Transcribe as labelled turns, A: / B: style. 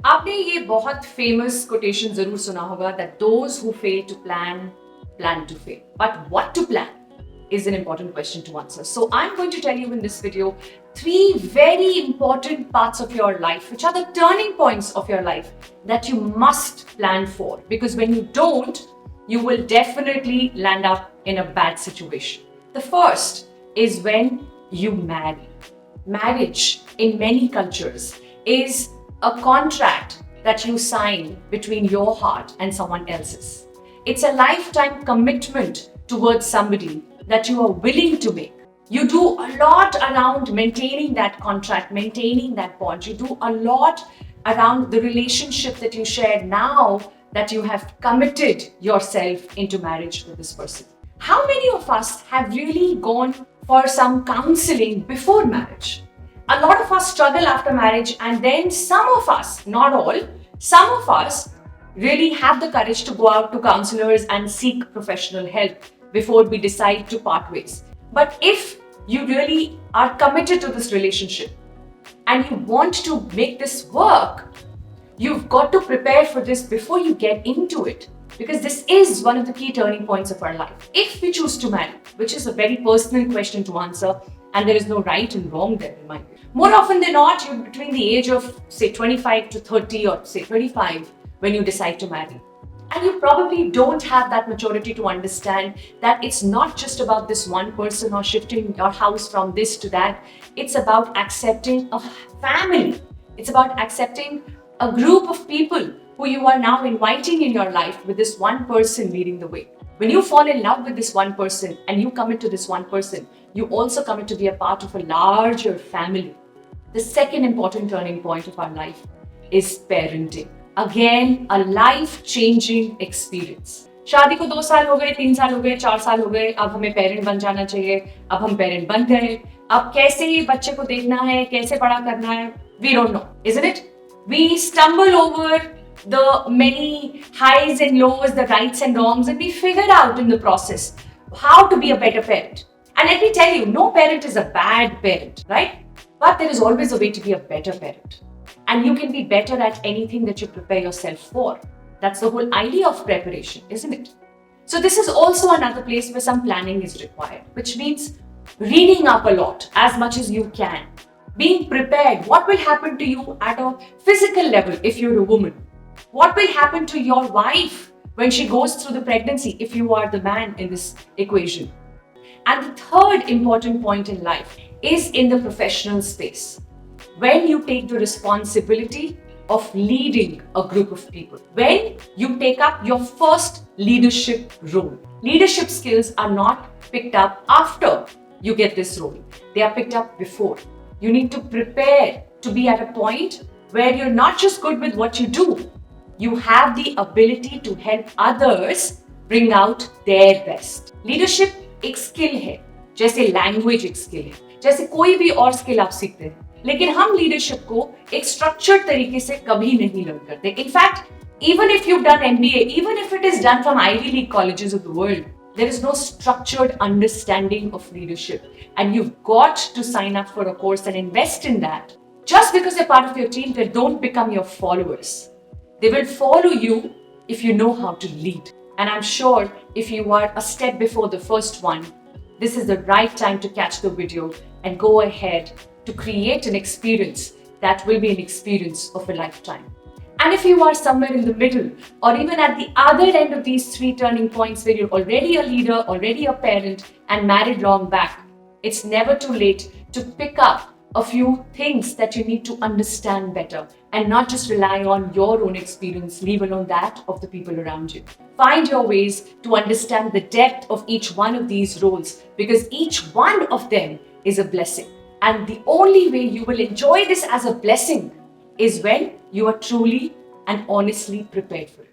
A: आपने ये बहुत फेमस कोटेशन जरूर सुना होगा that those who fail to plan plan to fail. But what to plan is an important question to answer. So I'm going to tell you in this video 3 very important parts of your life, which are the turning points of your life that you must plan for. Because when you don't, you will definitely land up in a bad situation. The first is when you marry. Marriage in many cultures is a contract that you sign between your heart and someone else's. It's a lifetime commitment towards somebody that you are willing to make. You do a lot around maintaining that contract, maintaining that bond. You do a lot around the relationship that you share now that you have committed yourself into marriage with this person. How many of us have really gone for some counseling before marriage? A lot of us struggle after marriage, and then some of us, not all, some of us really have the courage to go out to counselors and seek professional help before we decide to part ways. But if you really are committed to this relationship and you want to make this work, you've got to prepare for this before you get into it, because this is one of the key turning points of our life. If we choose to marry, which is a very personal question to answer, and there is no right and wrong there in my view. More often than not, you're between the age of say 25 to 30 or say 35 when you decide to marry. And you probably don't have that maturity to understand that it's not just about this one person or shifting your house from this to that. It's about accepting a family. It's about accepting a group of people who you are now inviting in your life with this one person leading the way. When you fall in love with this one person and you commit to this one person, you also commit to be a part of a larger family. The second important turning point of our life is parenting. Again, a life-changing experience. शादी को 2 साल हो गए, 3 साल हो गए, 4 साल हो गए, अब हमें पेरेंट बन जाना चाहिए, अब हम पेरेंट बन गए, अब कैसे बच्चे को देखना है, कैसे बड़ा करना है, we don't know, isn't it? We stumble over the many highs and lows, the rights and wrongs, and we figure out in the process how to be a better parent. And let me tell you, no parent is a bad parent, right? But there is always a way to be a better parent. And you can be better at anything that you prepare yourself for. That's the whole idea of preparation, isn't it? So this is also another place where some planning is required, which means reading up a lot, as much as you can. Being prepared. What will happen to you at a physical level if you're a woman? What will happen to your wife when she goes through the pregnancy if you are the man in this equation? And the third important point in life is in the professional space. When you take the responsibility of leading a group of people, when you take up your first leadership role. Leadership skills are not picked up after you get this role. They are picked up before. You need to prepare to be at a point where you're not just good with what you do, you have the ability to help others bring out their best. Leadership एक skill है, जैसे language एक skill है, जैसे कोई भी और skill आप सीखते हैं, लेकिन हम लीडरशिप को एक स्ट्रक्चर्ड तरीके से कभी नहीं लर्न करते. In fact, even if you've done MBA, even if it is done from Ivy League colleges of the world, there is no structured understanding of leadership, and you've got to sign up for a course and invest in that. Just because they're part of your team, they don't become your followers. They will follow you if you know how to lead. And I'm sure if you are a step before the first one, this is the right time to catch the video and go ahead to create an experience that will be an experience of a lifetime. And if you are somewhere in the middle or even at the other end of these 3 turning points where you're already a leader, already a parent and married long back, it's never too late to pick up a few things that you need to understand better and not just rely on your own experience, leave alone that of the people around you. Find your ways to understand the depth of each one of these roles, because each one of them is a blessing. And the only way you will enjoy this as a blessing is when you are truly and honestly prepared for it.